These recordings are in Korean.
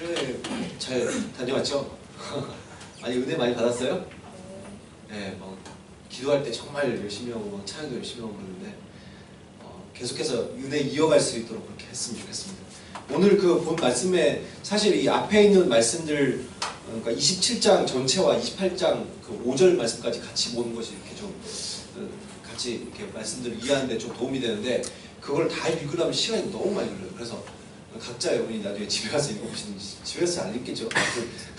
수련회 잘 다녀왔죠? 많이 은혜 많이 받았어요? 네, 뭐 기도할 때 정말 열심히 하고 찬양도 열심히 하고 그러는데 계속해서 은혜 이어갈 수 있도록 그렇게 했으면 좋겠습니다. 오늘 그 본 말씀에 사실 이 앞에 있는 말씀들, 그러니까 27장 전체와 28장 그 5절 말씀까지 같이 보는 것이 이렇게 좀 같이 이렇게 말씀들을 이해하는데 좀 도움이 되는데, 그걸 다 읽으려면 시간이 너무 많이 걸려요. 그래서 각자 여러분이 나중에 집에 가서 읽어보시는, 집에서 잘 읽겠죠.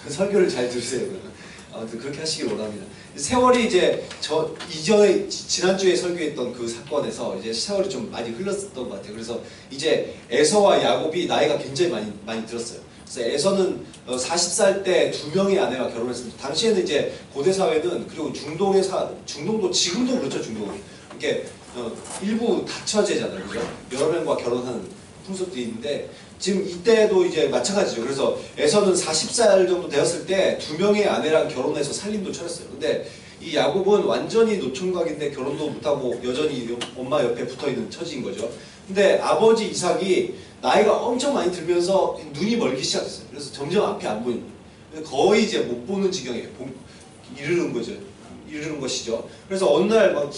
그 설교를 잘 들으세요. 아무튼 그렇게 하시길 원합니다. 세월이 이제 이전에 지난주에 설교했던 그 사건에서 이제 세월이 좀 많이 흘렀던 것 같아요. 그래서 이제 에서와 야곱이 나이가 굉장히 많이 들었어요. 그래서 에서는 40살 때 2명의 아내와 결혼했습니다. 당시에는 이제 고대 사회는, 그리고 중동도 지금도 그렇죠. 중동은 이렇게 일부 다처제잖아요, 그죠? 여러 명과 결혼하는 풍습도 있는데, 지금 이때도 이제 마찬가지죠. 그래서 에서는 40살 정도 되었을 때 2명의 아내랑 결혼해서 살림도 차렸어요. 근데 이 야곱은 완전히 노총각인데 결혼도 못하고 여전히 엄마 옆에 붙어있는 처지인 거죠. 근데 아버지 이삭이 나이가 엄청 많이 들면서 눈이 멀기 시작했어요. 그래서 점점 앞이 안 보이는 거예요. 거의 이제 못 보는 지경에 이르는 것이죠. 그래서 어느 날 막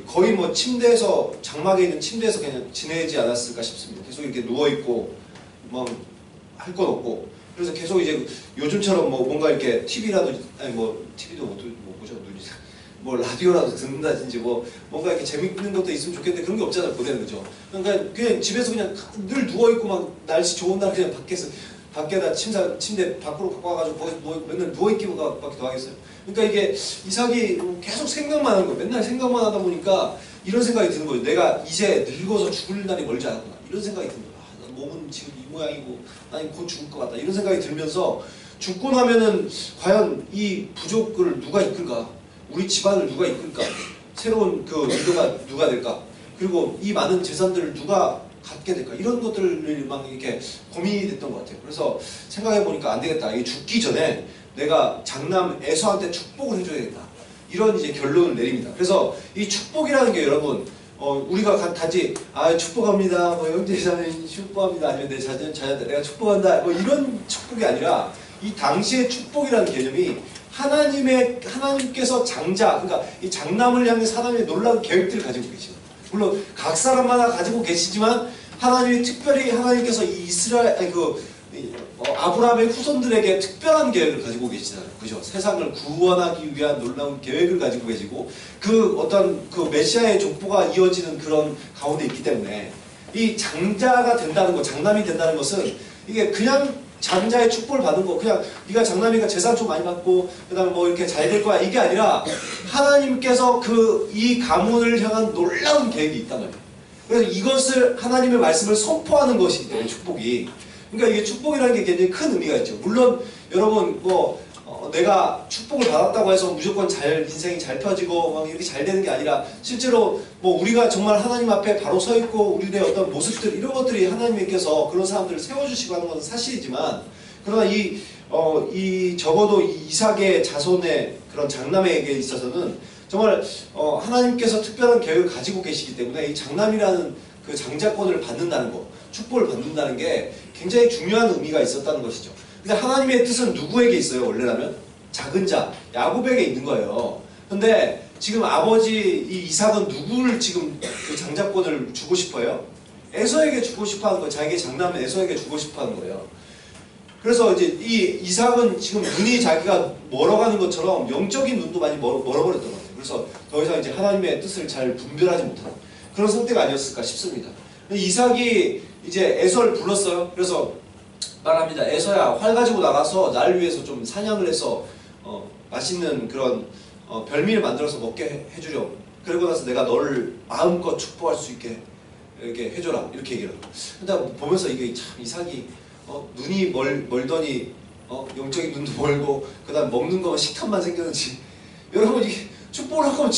거의 뭐 침대에서, 장막에 있는 침대에서 그냥 지내지 않았을까 싶습니다. 계속 이렇게 누워있고 뭐 할 건 없고, 그래서 계속 이제 요즘처럼 뭐 뭔가 이렇게 TV라도, 아니 뭐 TV도 못 보죠, 눈이. 뭐 라디오라도 듣는다든지 뭐 뭔가 이렇게 재밌는 것도 있으면 좋겠는데 그런 게 없잖아요, 고대는. 그죠? 그러니까 그냥 집에서 그냥 늘 누워있고, 막 날씨 좋은 날 그냥 밖에다 침대 밖으로 갖고 와가지고 거기서 맨날 누워있기만 밖에 더 하겠어요. 그러니까 이게 이삭이 계속 생각만 하는 거예요. 맨날 생각만 하다 보니까 이런 생각이 드는 거예요. 내가 이제 늙어서 죽을 날이 멀지 않았구나, 이런 생각이 드는 거예요. 몸은 지금 이 모양이고 나는 곧 죽을 것 같다, 이런 생각이 들면서, 죽고 나면은 과연 이 부족을 누가 이끌까? 우리 집안을 누가 이끌까? 새로운 그 리더가 누가 될까? 그리고 이 많은 재산들을 누가 갖게 될까? 이런 것들을 막 이렇게 고민이 됐던 것 같아요. 그래서 생각해보니까 안 되겠다. 이 죽기 전에 내가 장남 에서한테 축복을 해줘야겠다, 이런 이제 결론을 내립니다. 그래서 이 축복이라는 게 여러분, 우리가 단지 축복합니다, 뭐 형제자매님 축복합니다, 아니면 내 자녀들 내가 축복한다, 뭐 이런 축복이 아니라, 이 당시의 축복이라는 개념이 하나님께서 그러니까 이 장남을 향해 하나님의 놀라운 계획들을 가지고 계시죠. 물론 각 사람마다 가지고 계시지만, 하나님이 특별히 하나님께서 이 아브라함의 후손들에게 특별한 계획을 가지고 계시잖아요. 그죠? 세상을 구원하기 위한 놀라운 계획을 가지고 계시고, 그 어떤 그 메시아의 족보가 이어지는 그런 가운데 있기 때문에, 이 장자가 된다는 것, 장남이 된다는 것은, 이게 그냥 장자의 축복을 받는 거, 그냥 네가 장남이니까 재산 좀 많이 받고 그다음에 뭐 이렇게 잘 될 거야, 이게 아니라 하나님께서 이 가문을 향한 놀라운 계획이 있단 말이에요. 그래서 이것을, 하나님의 말씀을 선포하는 것이기 때문에 축복이, 그러니까 이게 축복이라는 게 굉장히 큰 의미가 있죠. 물론 여러분 내가 축복을 받았다고 해서 무조건 인생이 잘 펴지고 막 이렇게 잘 되는 게 아니라, 실제로 뭐 우리가 정말 하나님 앞에 바로 서 있고 우리의 어떤 모습들, 이런 것들이 하나님께서 그런 사람들을 세워주시고 하는 것은 사실이지만, 그러나 적어도 이 이삭의 자손의 그런 장남에게 있어서는 정말 하나님께서 특별한 계획을 가지고 계시기 때문에, 이 장남이라는 그 장자권을 받는다는 것, 축복을 받는다는 게 굉장히 중요한 의미가 있었다는 것이죠. 근데 하나님의 뜻은 누구에게 있어요? 원래라면 작은 자 야곱에게 있는 거예요. 근데 지금 아버지 이 이삭은 누구를 지금 그 장자권을 주고 싶어요? 에서에게 주고 싶어하는 거예요. 자기의 장남 에서에게 주고 싶어하는 거예요. 그래서 이제 이 이삭은 지금 눈이 자기가 멀어가는 것처럼 영적인 눈도 많이 멀어버렸던 것 같아요. 그래서 더 이상 이제 하나님의 뜻을 잘 분별하지 못하는 그런 상태가 아니었을까 싶습니다. 이삭이 이제 에서를 불렀어요. 그래서 말합니다. 에서야, 활 가지고 나가서 날 위해서 좀 사냥을 해서 맛있는 그런 별미를 만들어서 먹게 해주렴. 그리고 나서 내가 너를 마음껏 축복할 수 있게 이렇게 해줘라, 이렇게 얘기를 하고. 근데 보면서 이게 참 이삭이 눈이 멀더니 영적인 눈도 멀고, 그 다음 먹는 거만 식탐만 생겼는지, 여러분 이게 축복을 하고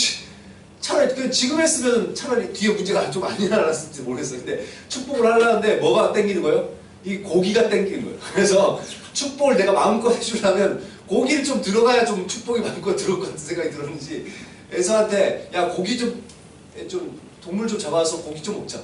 차라리 지금 했으면 차라리 뒤에 문제가 좀 많이 일어났을지 모르겠어요. 근데 축복을 하려는데 뭐가 땡기는 거예요? 이 고기가 땡기는 거예요. 그래서 축복을 내가 마음껏 해주려면 고기를 좀 들어가야 좀 축복이 마음껏 들어올 것 같은 생각이 들었는지, 에서한테 야 고기 좀 동물 좀 잡아서 고기 좀 먹자.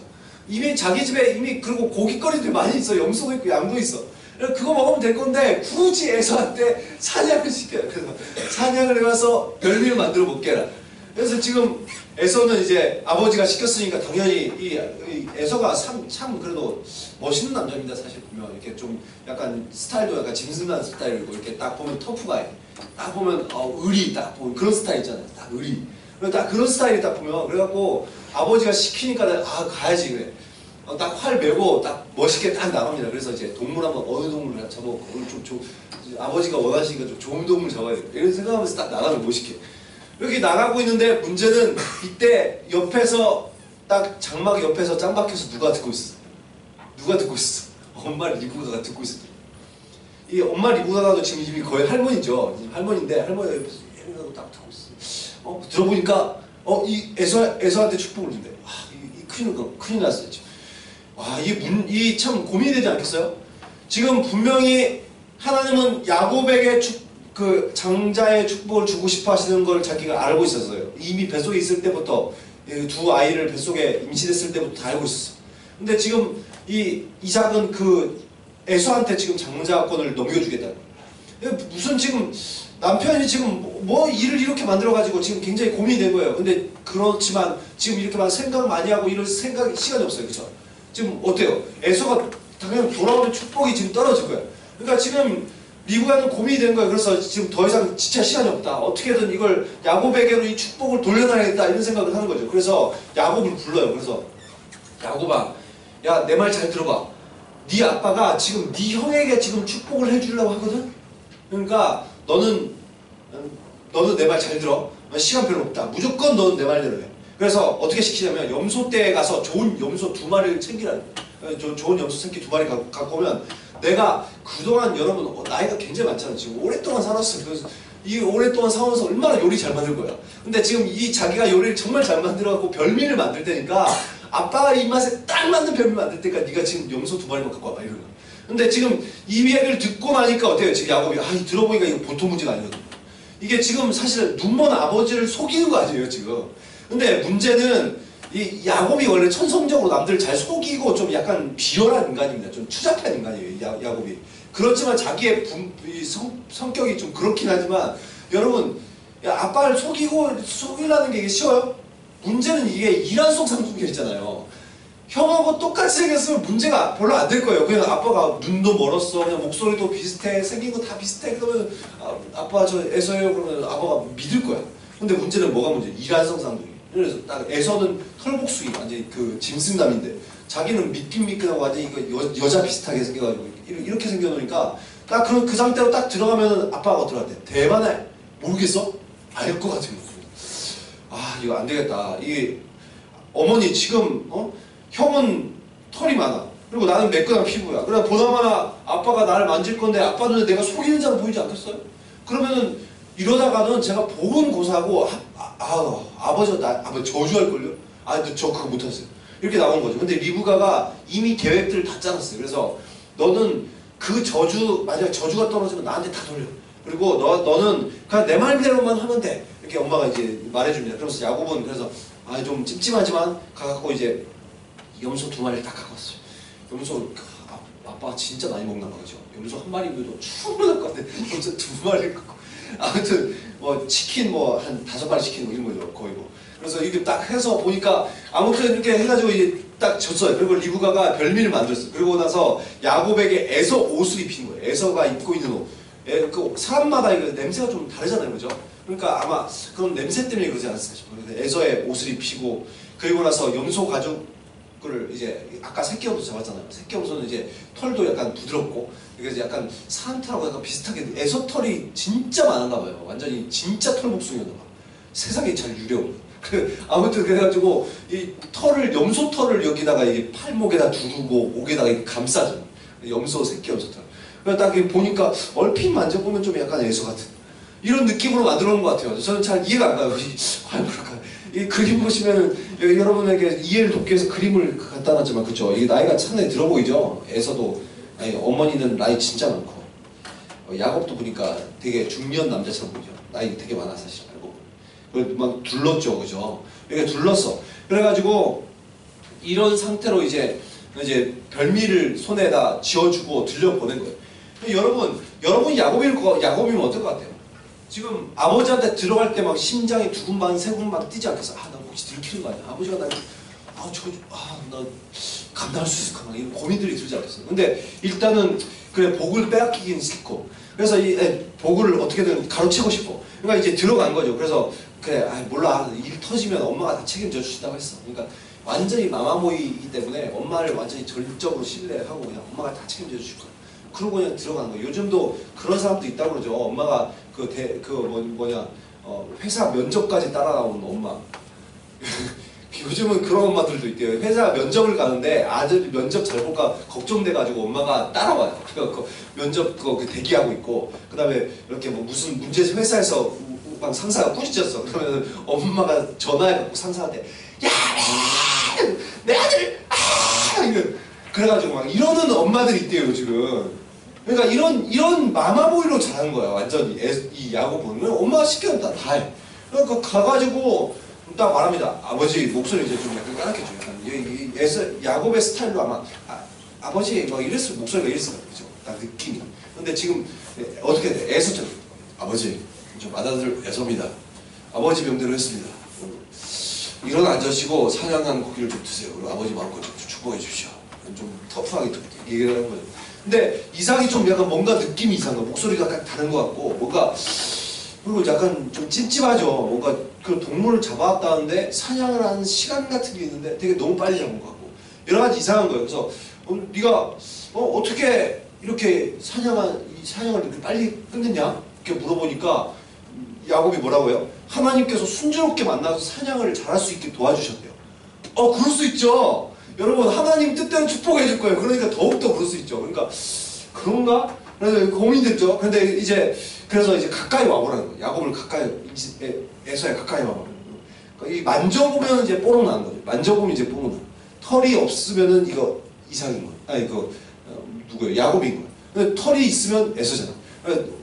이미 자기 집에 이미 그리고 고깃거리들 많이 있어. 염소도 있고 양도 있어. 그거 먹으면 될 건데 굳이 에서한테 사냥을 시켜요. 그래서 사냥을 해와서 별미를 만들어 먹게 해라. 그래서 지금 에서는 이제 아버지가 시켰으니까 당연히 이 에서가 참 그래도 멋있는 남자입니다. 사실 보면 이렇게 좀 약간 스타일도 약간 짐승난 스타일이고 이렇게 딱 보면 터프가 딱 보면 의리 딱 보면 그런 스타일 있잖아요. 딱 의리. 딱 그런 스타일이 딱 보면 그래갖고 아버지가 시키니까 가야지 그래. 딱 활 메고 딱 멋있게 딱 나갑니다. 그래서 이제 동물 한번 어느 동물을 잡아먹고 오늘 좀 아버지가 원하시니까 좀 좋은 동물 잡아야 돼. 이런 생각하면서 딱 나가면 멋있게. 이렇게 나가고 있는데 문제는 이때 옆에서 딱 장막 옆에서 짱 박혀서 누가 듣고 있어? 누가 듣고 있어? 엄마 리브가가 듣고 있어. 이 엄마 리브가도 지금 이미 거의 할머니죠. 할머니인데 할머니가 옆에서 얘기하고 딱 듣고 있어. 들어보니까 이 에서한테 축복을 준대. 큰일 났어요. 지금. 이 참 고민이 되지 않겠어요? 지금 분명히 하나님은 야곱에게 그 장자의 축복을 주고 싶어 하시는 걸 자기가 알고 있었어요. 이미 뱃속에 있을 때부터 두 아이를 뱃속에 임신했을 때부터 다 알고 있었어. 근데 지금 이 이삭은 그 에서한테 지금 장자권을 넘겨주겠다. 무슨 지금 남편이 지금 뭐 일을 이렇게 만들어가지고 지금 굉장히 고민이 된 거예요. 근데 그렇지만 지금 이렇게 막 생각 많이 하고 이럴 시간이 없어요. 그쵸? 지금 어때요? 에서가 당연히 돌아오는 축복이 지금 떨어질 거예요. 그러니까 지금 리브가는 고민이 된 거예요. 그래서 지금 더 이상 진짜 시간이 없다. 어떻게든 이걸 야곱에게로 이 축복을 돌려놔야겠다 이런 생각을 하는 거죠. 그래서 야곱을 불러요. 그래서 야곱아, 야 내 말 잘 들어봐. 네 아빠가 지금 네 형에게 지금 축복을 해주려고 하거든. 그러니까 너는 내 말 잘 들어. 시간 별로 없다. 무조건 너는 내 말대로 해. 그래서 어떻게 시키냐면 염소떼에 가서 좋은 염소 2마리를 챙기라는 거예요. 좋은 염소 새끼 2마리 갖고 오면 내가 그동안 여러분 나이가 굉장히 많잖아요. 지금 오랫동안 살았어요. 그래서 이 오랫동안 살아서 얼마나 요리 잘 만들 거야. 근데 지금 이 자기가 요리를 정말 잘 만들어갖고 별미를 만들 테니까 아빠가 입맛에 딱 맞는 별미 만들 때니까 네가 지금 염소 2마리만 갖고 와봐 이러는 거야. 근데 지금 이 얘기를 듣고 나니까 어때요? 지금 야곱이 들어보니까 이거 보통 문제가 아니거든. 이게 지금 사실 눈먼 아버지를 속이는 거 아니에요 지금. 근데 문제는 이 야곱이 원래 천성적으로 남들을 잘 속이고 좀 약간 비열한 인간입니다. 좀 추잡한 인간이에요 야곱이. 그렇지만 자기의 성격이 좀 그렇긴 하지만 여러분 아빠를 속이라는 게 이게 쉬워요? 문제는 이게 이란속 상속이 있잖아요. 형하고 똑같이 생겼으면 문제가 별로 안 될 거예요. 그냥 아빠가 눈도 멀었어, 그냥 목소리도 비슷해, 생긴 거 다 비슷해. 그러면 아빠 저 에서예요. 그러면 아빠가 믿을 거야. 근데 문제는 뭐가 문제야? 이란성 상속이. 그래서 딱 에서는 털복숭이 완전히 그 짐승남인데 자기는 미끈미끈하고 완전히 여자 비슷하게 생겨가지고 이렇게 생겨놓으니까 딱 그 상태로 딱 들어가면 아빠가 어떻게 할때 대만에 모르겠어? 알 것 같은 거죠. 이거 안 되겠다. 이게 어머니 지금 형은 털이 많아. 그리고 나는 매끈한 피부야. 그래 보나마나 아빠가 나를 만질 건데 아빠 눈에 내가 속이는 자로 보이지 않겠어요? 그러면은 이러다가는 제가 복은 고사하고 아버지가 아버지 저주할걸요? 저 그거 못했어요. 이렇게 나온 거죠. 근데 리브가가 이미 계획들을 다 짜놨어요. 그래서 너는 그 만약 저주가 떨어지면 나한테 다 돌려. 그리고 너는 그냥 내 말대로만 하면 돼. 이렇게 엄마가 이제 말해줍니다. 그러면서 야곱은 그래서 좀 찝찝하지만 가갖고 이제 염소 2마리를 딱 갖고 왔어요. 염소 아빠가 진짜 많이 먹나 봐. 그죠? 염소 1마리도 충분할 것 같아. 염소 2마리를 갖고 아무튼 뭐 치킨 한 5마리 시키는 거 이런 거죠. 거의 뭐. 그래서 이게 딱 해서 보니까 아무튼 이렇게 해가지고 이제 딱 줬어요. 그리고 리브가가 별미를 만들었어요. 그리고 나서 야곱에게 에서 옷을 입힌 거예요. 에서가 입고 있는 옷. 그 사람마다 이거 냄새가 좀 다르잖아요. 그죠? 그러니까 아마 그런 냄새 때문에 그러지 않았을까 싶어요. 에서의 옷을 입히고 그리고 나서 염소 가죽을 이제 아까 새끼 염소 잡았잖아요. 새끼 염소는 이제 털도 약간 부드럽고 그래서 약간 사람털하고 약간 비슷하게 에서 털이 진짜 많은가 봐요. 완전히 진짜 털복숭이였나 봐. 세상에 잘 유려운. 아무튼 그래가지고 이 염소 털을 여기다가 이게 팔목에다 두르고 목에다가 이렇게 감싸죠. 새끼 염소 털. 그래서 딱 보니까 얼핏 만져보면 좀 약간 에서 같은 이런 느낌으로 만들어 놓은 것 같아요. 저는 잘 이해가 안 가요. 과연 그럴까요? 이 그림 보시면 여러분에게 이해를 돕기 위해서 그림을 갖다 놨지만 그쵸? 이게 나이가 상당히 들어 보이죠? 에서도 어머니는 나이 진짜 많고 야곱도 보니까 되게 중년 남자처럼 보이죠? 나이 되게 많아 사실 알고. 막 둘렀죠, 그죠? 이렇게 둘렀어. 그래가지고 이런 상태로 이제 별미를 손에다 쥐어주고 들려보낸 거예요. 여러분 야곱이면 어떨 것 같아요? 지금 아버지한테 들어갈 때 막 심장이 두근반 세근반 뛰지 않겠어? 아, 나 혹시 들키는 거 아니야? 아버지가 나 감당할 수 있을까? 막 이런 고민들이 들지 않겠어요? 근데 일단은 그래, 복을 빼앗기긴 싫고, 그래서 이 복을 어떻게든 가로채고 싶고, 그러니까 이제 들어간 거죠. 그래서 그래, 몰라, 일 터지면 엄마가 다 책임져 주신다고 했어. 그러니까 완전히 마마보이이기 때문에 엄마를 완전히 전적으로 신뢰하고 그냥 엄마가 다 책임져 주실 거야. 그러고 그냥 들어간 거예요. 요즘도 그런 사람도 있다고 그러죠. 엄마가 회사 면접까지 따라 나오는 엄마. 요즘은 그런 엄마들도 있대요. 회사 면접을 가는데 아들 면접 잘 볼까 걱정돼가지고 엄마가 따라와요. 그 면접 대기하고 있고, 그 다음에 이렇게 뭐 무슨 문제 회사에서 막 상사가 꾸짖었어. 그러면 엄마가 전화해갖고 상사한테 야, 내 아들 그래가지고 막 이러는 엄마들이 있대요 지금. 그러니까 이런 마마보이로 자란 거야 완전히. 이 야곱은 엄마가 시키는 다 해. 그러니까 가가지고 딱 말합니다. 아버지 목소리 이제 좀 약간 까맣게 줘요. 야곱의 스타일로 아마 아버지 뭐 이랬을 목소리가 이랬을 거예요. 그죠? 딱 느낌이. 근데 지금 어떻게 돼? 애서처럼 아버지 좀 아들 애서입니다. 아버지 명대로 했습니다. 일어나 앉으시고 사냥한 고기를 좀 드세요. 그리고 아버지 마음껏 좀 축복해 주십시오. 좀 터프하게 얘기를 하는 거죠. 근데 이삭이 좀 약간 뭔가 느낌이 이상한 거, 목소리가 약간 다른 것 같고, 뭔가 그리고 약간 좀 찝찝하죠. 뭔가 그 동물을 잡아왔다는데 사냥을 하는 시간 같은 게 있는데 되게 너무 빨리 잡은 것 같고 여러 가지 이상한 거예요. 그래서 네가 어떻게 이렇게 사냥을 이렇게 빨리 끝냈냐? 이렇게 물어보니까 야곱이 뭐라고요? 하나님께서 순조롭게 만나서 사냥을 잘할 수 있게 도와주셨대요. 그럴 수 있죠. 여러분 하나님 뜻대로 축복해 줄 거예요. 그러니까 더욱더 그럴 수 있죠. 그러니까 그런가? 그래서 고민됐죠. 근데 그래서 이제 가까이 와보라는 거예요. 야곱을 가까이, 에서야 가까이 와보라는 거예요. 이 만져보면 이제 뽀록 나는 거죠. 만져보면 이제 뽀록 나요. 털이 없으면은 이거 이삭인 거예요. 누구예요? 야곱인 거예요. 근데 털이 있으면 에서잖아.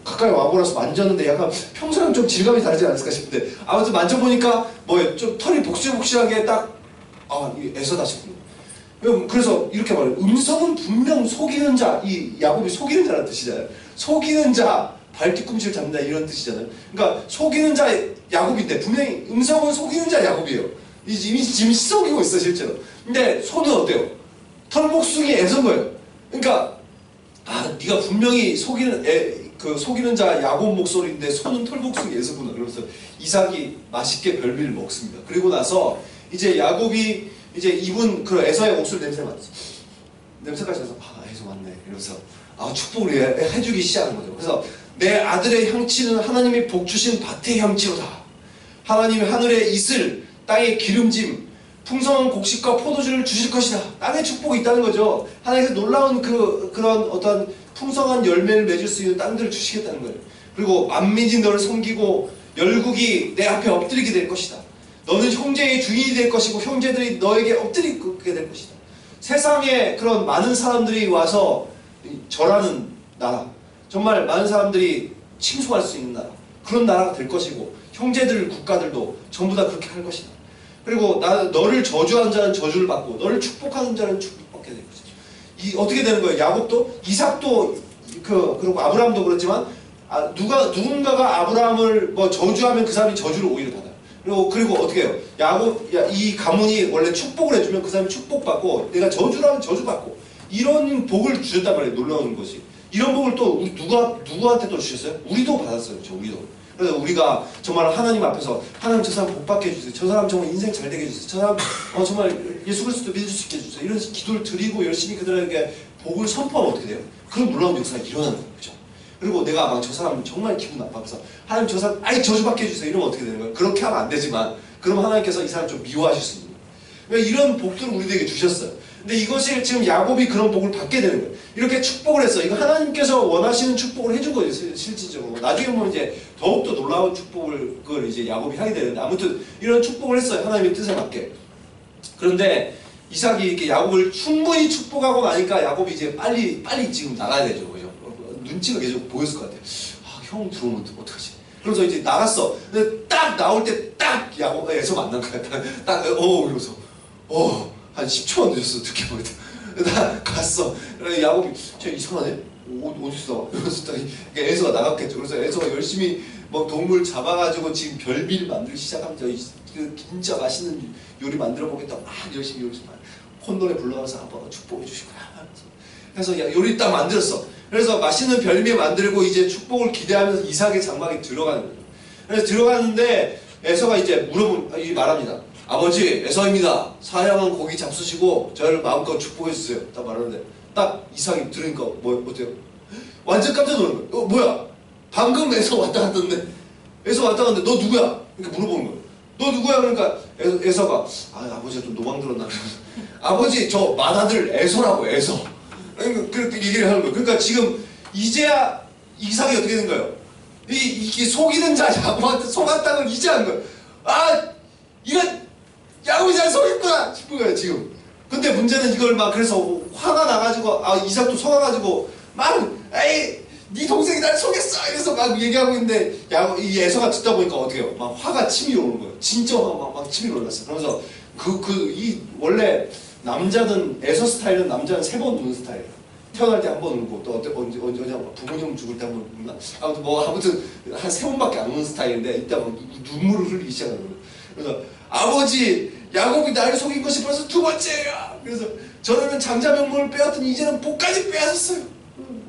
가까이 와보라서 만졌는데 약간 평소랑 좀 질감이 다르지 않을까 싶은데 아무튼 만져보니까 뭐예요? 좀 털이 복실복실하게 딱 이 에서다 싶군요. 그래서 이렇게 말해요. 음성은 분명 속이는 자, 이 야곱이 속이는 자라는 뜻이잖아요. 속이는 자, 발뒤꿈치를 잡는다 이런 뜻이잖아요. 그러니까 속이는 자 야곱인데 분명히 음성은 속이는 자 야곱이에요. 이미 지금 속이고 있어 실제로. 근데 손은 어때요? 털복숭이 애선 거예요. 그러니까 네가 분명히 속이는 자 야곱 목소리인데 손은 털복숭이 애서구나. 그러면서 이삭이 맛있게 별미를 먹습니다. 그리고 나서 이제 야곱이 이제 입은 그 에서의 목소리 냄새까지 나서 에서 맞네 이러면서 축복을 해주기 시작하는 거죠. 그래서 내 아들의 향치는 하나님이 복 주신 밭의 향치로다. 하나님이 하늘의 이슬, 땅의 기름짐, 풍성한 곡식과 포도주를 주실 것이다. 땅에 축복이 있다는 거죠. 하나님께서 놀라운 그런 어떤 풍성한 열매를 맺을 수 있는 땅들을 주시겠다는 거예요. 그리고 만민이 너를 섬기고 열국이 내 앞에 엎드리게 될 것이다. 너는 형제의 주인이 될 것이고 형제들이 너에게 엎드리게 될 것이다. 세상에 그런 많은 사람들이 와서 절하는 나라, 정말 많은 사람들이 칭송할 수 있는 나라, 그런 나라가 될 것이고 형제들 국가들도 전부 다 그렇게 할 것이다. 그리고 너를 저주하는 자는 저주를 받고 너를 축복하는 자는 축복받게 될 것이다. 어떻게 되는 거예요? 야곱도 이삭도 그리고 아브라함도 그렇지만 누군가가 아브라함을 저주하면 그 사람이 저주를 오히려 받아요. 그리고 어떻게 해요? 이 가문이 원래 축복을 해주면 그 사람이 축복받고 내가 저주를 하면 저주받고 이런 복을 주셨단 말이에요. 놀라운 것이. 이런 복을 또 누구한테 또 주셨어요? 우리도 받았어요. 우리도. 그래서 우리가 정말 하나님 앞에서 하나님 저 사람 복 받게 해주세요. 저 사람 정말 인생 잘 되게 해주세요. 저 사람 정말 예수 그리스도 믿을 수 있게 해주세요. 이런 기도를 드리고 열심히 그들에게 복을 선포하면 어떻게 돼요? 그런 놀라운 역사가 일어나는 거예요. 그렇죠? 그리고 내가 저 사람 정말 기분 나빠서 하나님 저 사람 저주받게 해주세요. 이러면 어떻게 되는 거예요? 그렇게 하면 안 되지만 그럼 하나님께서 이 사람 좀 미워하실 수 있는 거예요. 그러니까 이런 복들을 우리에게 주셨어요. 근데 이것이 지금 야곱이 그런 복을 받게 되는 거예요. 이렇게 축복을 했어. 이거 하나님께서 원하시는 축복을 해준 거예요. 실질적으로. 나중에 보면 이제 더욱더 놀라운 그걸 이제 야곱이 하게 되는데 아무튼 이런 축복을 했어요. 하나님의 뜻에 맞게. 그런데 이삭이 이렇게 야곱을 충분히 축복하고 나니까 야곱이 이제 빨리 지금 나가야 되죠. 그죠? 눈치가 계속 보였을 것 같아요. 형 들어오면 어떡하지? 그래서 이제 나갔어. 근데 딱 나올 때 딱 야곱에서 만난 거야. 이러면서 한 10초만 늦었어. 듣게 보이다. 나 갔어. 그래 야곱이 쟤 이상하네. 어딨어? 이러면서 딱 에서가 나갔겠죠. 그래서 에서가 열심히 뭐 동물 잡아가지고 지금 별미를 만들기 시작하면서 진짜 맛있는 요리 만들어 보겠다. 막 열심히 콘돈에 불러가면서 아빠가 축복해 주실 거야. 그래서 요리 딱 만들었어. 그래서 맛있는 별미 만들고 이제 축복을 기대하면서 이삭의 장막에 들어가는 거예요. 그래서 들어갔는데 에서가 이제 말합니다. 아버지 에서입니다. 사양한 고기 잡수시고 저를 마음껏 축복해 주세요. 딱 말하는데 딱 이삭이 들으니까 어때요? 완전 깜짝 놀란 거예요. 뭐야? 방금 에서 왔다 갔던데 에서 왔다 갔는데 너 누구야? 이렇게 물어보는 거예요. 너 누구야? 그러니까 에서가 아버지가 좀 노망 들었나? 아버지 저 맏아들 에서라고 에서. 그렇게 얘기를 하는 거예요. 그러니까 지금 이제야 이삭이 어떻게 된 거예요? 이게 속이는 자 야곱한테 속았다는 걸 이제 한 거예요. 이건 야곱이 잘 속였구나 싶은 거예요 지금. 근데 문제는 이걸 막 그래서 화가 나가지고 이삭도 속아가지고 막 에이 네 동생이 날 속였어 이래서 막 얘기하고 있는데 이 에서가 듣다 보니까 어떻게 해요? 막 화가 치밀어 오는 거예요. 진짜 막 치밀어 올랐어요. 그러면서 원래 남자는 에서 스타일은 남자는 3번 우는 스타일이에요. 태어날 때 한 번 울고 또 언제 부모님 죽을 때 한 번 울나? 아무튼 한 3번밖에 안 우는 스타일인데 이따 막 눈물을 흘리기 시작하는 거예요. 그래서 아버지 야곱이 나를 속인 것이 벌써 2번째야. 그래서 저러면 장자 명목을 빼앗더니 이제는 복까지 빼앗았어요.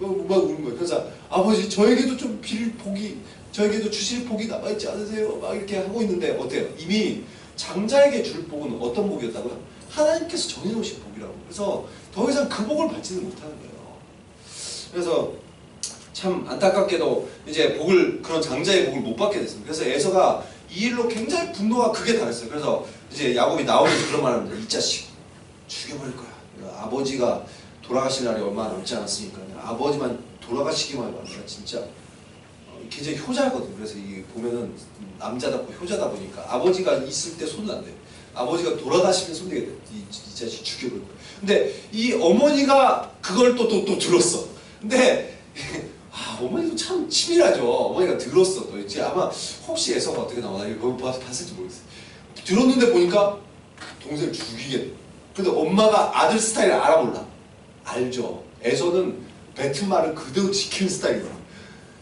막 우는 거예요. 그래서 아버지 저에게도 좀 빌 복이 저에게도 주실 복이 남아있지 않으세요? 막 이렇게 하고 있는데 어때요? 이미 장자에게 줄 복은 어떤 복이었다고요? 하나님께서 정해놓으신 복이라고. 그래서 더 이상 그 복을 받지는 못하는 거예요. 그래서 참 안타깝게도 이제 그런 장자의 복을 못 받게 됐습니다. 그래서 에서가 이 일로 굉장히 분노가 크게 달했어요. 그래서 이제 야곱이 나오면서 그런 말을 합니다. 이 자식 죽여버릴 거야. 아버지가 돌아가실 날이 얼마 남지 않았으니까 아버지만 돌아가시기만 해봐. 내가 진짜 굉장히 효자거든. 그래서 이게 보면은 남자답고 효자다 보니까 아버지가 있을 때 손은 안 돼. 아버지가 돌아가시면 손대게 돼. 이 자식 죽여버릴 거야. 근데 이 어머니가 그걸 또 들었어. 근데 어머니도 참 치밀하죠. 어머니가 들었어. 또 이제 아마 혹시 에서가 어떻게 나오나 이거 봤을지 모르겠어요. 들었는데 보니까 동생을 죽이겠네. 근데 엄마가 아들 스타일을 알아 몰라? 알죠. 에서는 뱉은 말을 그대로 지키는 스타일이야.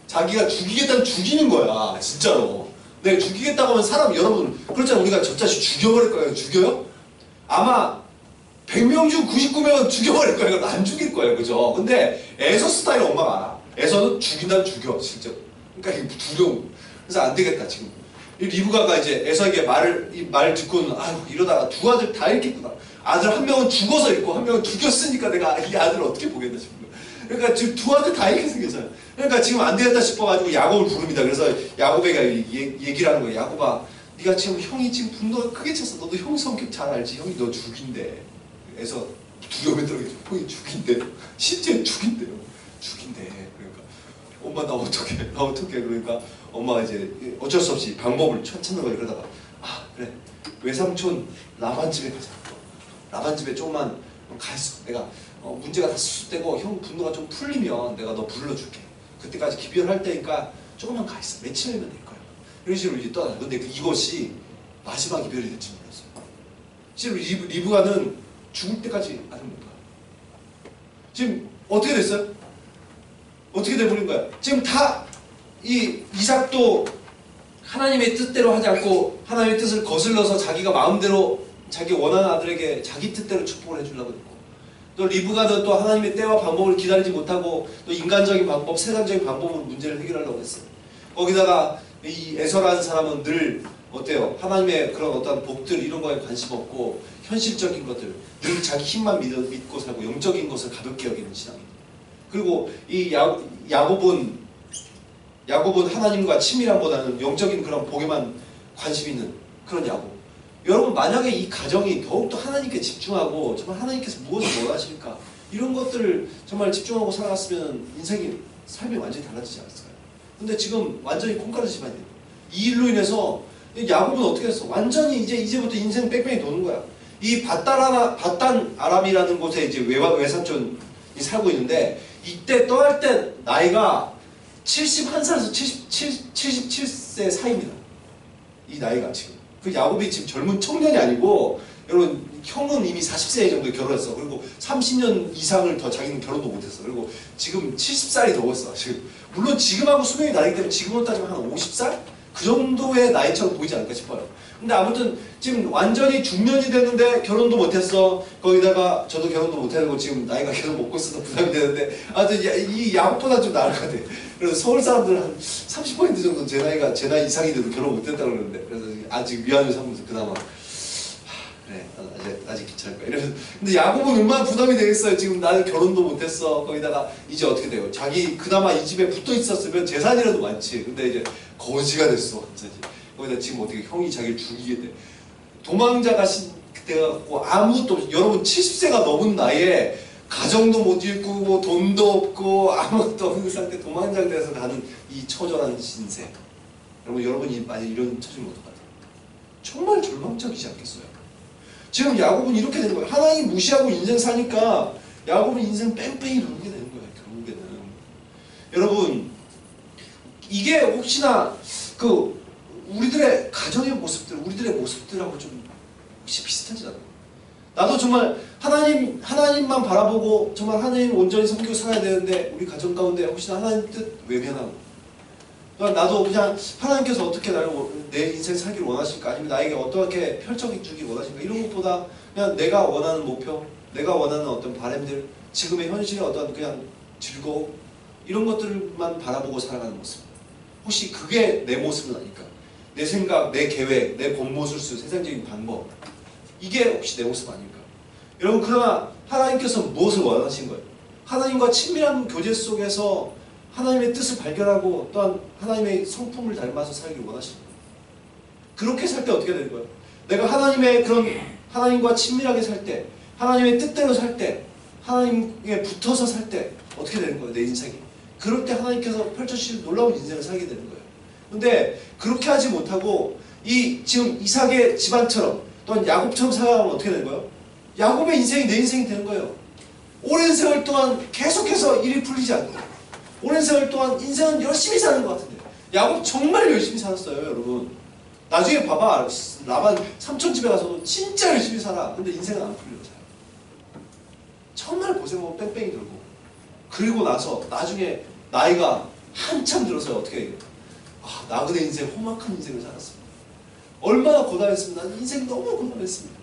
자기가 죽이겠다면 죽이는 거야. 진짜로. 내가 죽이겠다고 하면 사람 여러분 그렇잖아. 우리가 저 자식 죽여버릴 거예요. 죽여요? 아마 100명 중 99명은 죽여버릴 거예요. 안 죽일 거예요. 그죠? 근데 에서 스타일 엄마가 알아. 에서는 죽인다면 죽여. 진짜. 그러니까 이게 두려워. 그래서 안 되겠다 지금. 리브가가 이제 에서에게 말 듣고는 이러다가 2 아들 다 잃겠구나. 아들 1명은 죽어서 잃고 1명은 죽였으니까 내가 이 아들을 어떻게 보겠나 싶은 거야. 그러니까 지금 2 아들 다 잃게 생겼어요. 그러니까 지금 안 되겠다 싶어가지고 야곱을 부릅니다. 그래서 야곱에게 얘기를 하는 거예요. 야곱아, 네가 지금 형이 지금 분노가 크게 찼어. 너도 형 성격 잘 알지? 형이 너 죽인대. 에서 두려움에 떨어져. 형이 죽인대. 실제 죽인대요. 죽인대. 그러니까 엄마 나 어떡해. 그러니까 엄마가 이제 어쩔 수 없이 방법을 찾는 거예요. 그러다가 그래 외삼촌 라반 집에 가자. 라반 집에 조금만 가 있어. 내가 문제가 다 수습되고 형 분노가 좀 풀리면 내가 너 불러줄게. 그때까지 기별할 때니까 조금만 가 있어. 며칠이면 될 거야. 이런 식으로 이제 떠나. 근데 이것이 마지막 이별이 될지 몰랐어요. 실제로 리브가는 죽을 때까지 아들 못 봐. 지금 어떻게 됐어요? 어떻게 돼버린 거야? 지금 다 이삭도 하나님의 뜻대로 하지 않고 하나님의 뜻을 거슬러서 자기가 마음대로 자기 원하는 아들에게 자기 뜻대로 축복을 해주려고 했고, 또 리브가는 또 하나님의 때와 방법을 기다리지 못하고 또 인간적인 방법, 세상적인 방법으로 문제를 해결하려고 했어요. 거기다가 이 에서라는 사람은 늘 어때요? 하나님의 그런 어떤 복들 이런 거에 관심 없고 현실적인 것들, 늘 자기 힘만 믿고 살고 영적인 것을 가볍게 여기는 신앙입니다. 그리고 이 야곱은 하나님과 친밀함보다는 영적인 그런 복에만 관심 있는 그런 야곱. 여러분 만약에 이 가정이 더욱더 하나님께 집중하고 정말 하나님께서 무엇을 원하실까 이런 것들을 정말 집중하고 살아갔으면 삶이 완전히 달라지지 않았을까요? 근데 지금 완전히 콩가루 집안이에요. 이 일로 인해서 야곱은 어떻게 했어? 완전히 이제부터 인생 뺑뺑이 도는 거야. 이 바단 아람이라는 곳에 이제 외삼촌이 살고 있는데 이때 떠날 때 나이가 71살에서 77세 사이입니다. 이 나이가 지금. 그 야곱이 지금 젊은 청년이 아니고 여러분 형은 이미 40세 정도에 결혼했어. 그리고 30년 이상을 더 자기는 결혼도 못했어. 그리고 지금 70살이 넘었어. 지금 물론 지금하고 수명이 다르기 때문에 지금으로 따지면 한 50살? 그 정도의 나이처럼 보이지 않을까 싶어요. 근데 아무튼 지금 완전히 중년이 됐는데 결혼도 못했어. 거기다가 저도 결혼도 못하고 지금 나이가 계속 먹고 있어서 부담이 되는데 이 야구보다 좀 나을 것 같아. 그래서 서울 사람들 한 30% 정도 제 나이 이상이 돼도 결혼 못했다고 그러는데 그래서 아직 위안을 삼으면서 그나마 그래 아직 괜찮을 거야. 이래서 근데 야구는 얼마나 부담이 되겠어요. 지금 나는 결혼도 못했어. 거기다가 이제 어떻게 돼요? 자기 그나마 이 집에 붙어 있었으면 재산이라도 많지. 근데 이제 거지가 됐어 완전히. 거기다 지금 어떻게 형이 자기를 죽이게 돼. 도망자가 돼갖고 아무것도 없이 여러분 70세가 넘은 나이에 가정도 못 잃고 뭐 돈도 없고 아무것도 없는 상태 도망자가 돼서 가는 이 처절한 신세. 여러분이 만약 이런 처지면 어떡하죠? 정말 절망적이지 않겠어요? 지금 야곱은 이렇게 되는 거예요. 하나님 무시하고 인생 사니까 야곱은 인생 뺑뺑이 돌게 되는 거예요. 결국에는 여러분 이게 혹시나 그 우리들의 가정의 모습들, 우리들의 모습들하고 좀 혹시 비슷하지 않아요? 나도 정말 하나님만 바라보고 정말 하나님 온전히 섬기고 살아야 되는데 우리 가정 가운데 혹시나 하나님 뜻 외면하고 나도 그냥 하나님께서 어떻게 내 인생 살기를 원하실까 아니면 나에게 어떻게 펼쳐주기 원하실까 이런 것보다 그냥 내가 원하는 목표, 내가 원하는 어떤 바람들, 지금의 현실의 어떤 그냥 즐거움 이런 것들만 바라보고 살아가는 모습. 혹시 그게 내 모습은 아닐까? 내 생각, 내 계획, 내 겉모술수, 세상적인 방법 이게 혹시 내 모습 아닐까? 여러분 그러나 하나님께서 무엇을 원하신 거예요? 하나님과 친밀한 교제 속에서 하나님의 뜻을 발견하고 또한 하나님의 성품을 닮아서 살기를 원하시는 거예요. 그렇게 살 때 어떻게 되는 거예요? 내가 하나님과 친밀하게 살 때, 하나님의 뜻대로 살 때, 하나님에 붙어서 살 때 어떻게 되는 거예요? 내 인생이. 그럴 때 하나님께서 펼쳐주신 놀라운 인생을 살게 되는 거예요. 근데 그렇게 하지 못하고 지금 이삭의 집안처럼 또한 야곱처럼 살아가면 어떻게 되는 거예요? 야곱의 인생이 내 인생이 되는 거예요. 오랜 세월 동안 계속해서 일이 풀리지 않고 오랜 세월 동안 인생은 열심히 사는 것 같은데 야곱 정말 열심히 살았어요. 여러분 나중에 봐봐 라반 삼촌 집에 가서도 진짜 열심히 살아. 근데 인생은 안 풀리고 살아. 정말 고생하고 뺑뺑이 돌고 그리고 나서 나중에 나이가 한참 들어서 어떻게 해요? 나그네 인생 험악한 인생을 살았습니다. 얼마나 고단했습니다. 인생 너무 고단했습니다.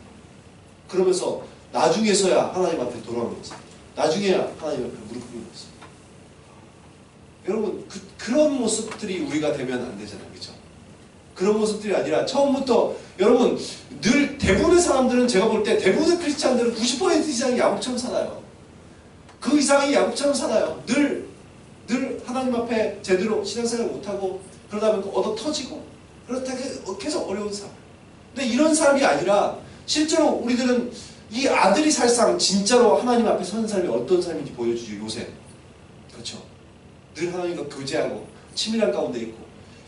그러면서 나중에서야 하나님 앞에 돌아오는 것입니다. 나중에야 하나님 앞에 무릎 꿇는 것입니다. 여러분 그런 모습들이 우리가 되면 안 되잖아요. 그렇죠? 그런 모습들이 아니라 처음부터 여러분 늘 대부분의 사람들은 제가 볼 때 대부분의 크리스찬들은 90% 이상이 야곱처럼 살아요. 그 이상이 야곱처럼 살아요. 늘 하나님 앞에 제대로 신앙생활을 못하고 그러다 보니까 얻어 터지고 그렇다 계속 어려운 삶. 근데 이런 삶이 아니라 실제로 우리들은 이 아들이 살상 진짜로 하나님 앞에 서는 삶이 어떤 삶인지 보여주죠. 요새. 그렇죠. 늘 하나님과 교제하고 친밀한 가운데 있고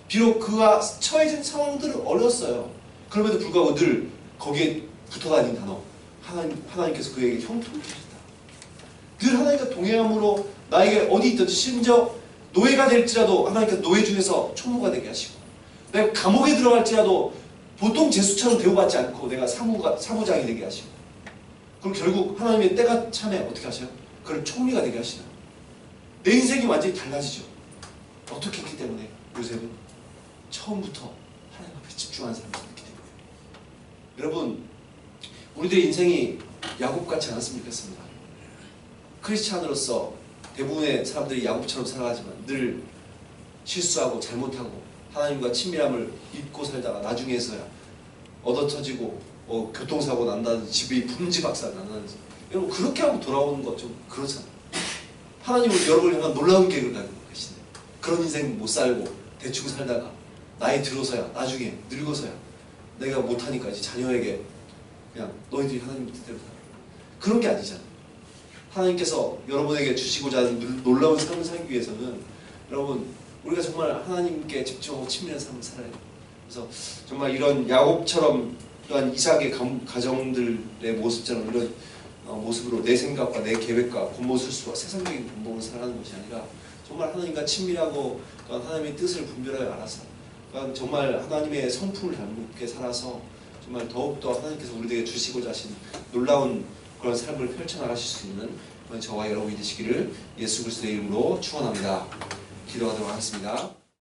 비록 그와 처해진 상황들은 어려웠어요. 그럼에도 불구하고 늘 거기에 붙어다닌 단어 하나님께서 그에게 형통을 주셨다. 늘 하나님과 동행함으로 나에게 어디 있든지 심지어 노예가 될지라도 하나님께서 노예 중에서 총무가 되게 하시고 내가 감옥에 들어갈지라도 보통 죄수처럼 대우받지 않고 내가 사무장이 되게 하시고 그럼 결국 하나님의 때가 참에 어떻게 하셔요? 그를 총리가 되게 하시는 내 인생이 완전히 달라지죠. 어떻게 했기 때문에 요셉은 처음부터 하나님 앞에 집중하는 사람이었기 때문에 여러분 우리들의 인생이 야곱같지 않았으면 좋겠습니다. 크리스찬으로서 대부분의 사람들이 야곱처럼 살아가지만 늘 실수하고 잘못하고 하나님과 친밀함을 잊고 살다가 나중에서야 얻어터지고 교통사고 난다든지 집이 분지박산 난다든지 여러분 그렇게 하고 돌아오는 것 좀 그렇잖아요. 하나님은 여러분을 향한 놀라운 계획을 가지고 계시네. 그런 인생 못 살고 대충 살다가 나이 들어서야 나중에 늙어서야 내가 못하니까 이제 자녀에게 그냥 너희들이 하나님 뜻대로 살아. 그런 게 아니잖아요. 하나님께서 여러분에게 주시고자 하는 놀라운 삶을 살기 위해서는 여러분 우리가 정말 하나님께 집중하고 친밀한 삶을 살아야 돼요. 그래서 정말 이런 야곱처럼 또한 이삭의 가정들의 모습처럼 이런 모습으로 내 생각과 내 계획과 겉모술수와 세상적인 방법을 살아가는 것이 아니라 정말 하나님과 친밀하고 또한 하나님의 뜻을 분별하여 알아서 또한 정말 하나님의 성품을 닮게 살아서 정말 더욱더 하나님께서 우리에게 주시고자 하신 놀라운 그런 삶을 펼쳐나가실 수 있는 저와 여러분이 되시기를 예수 그리스도의 이름으로 축원합니다. 기도하도록 하겠습니다.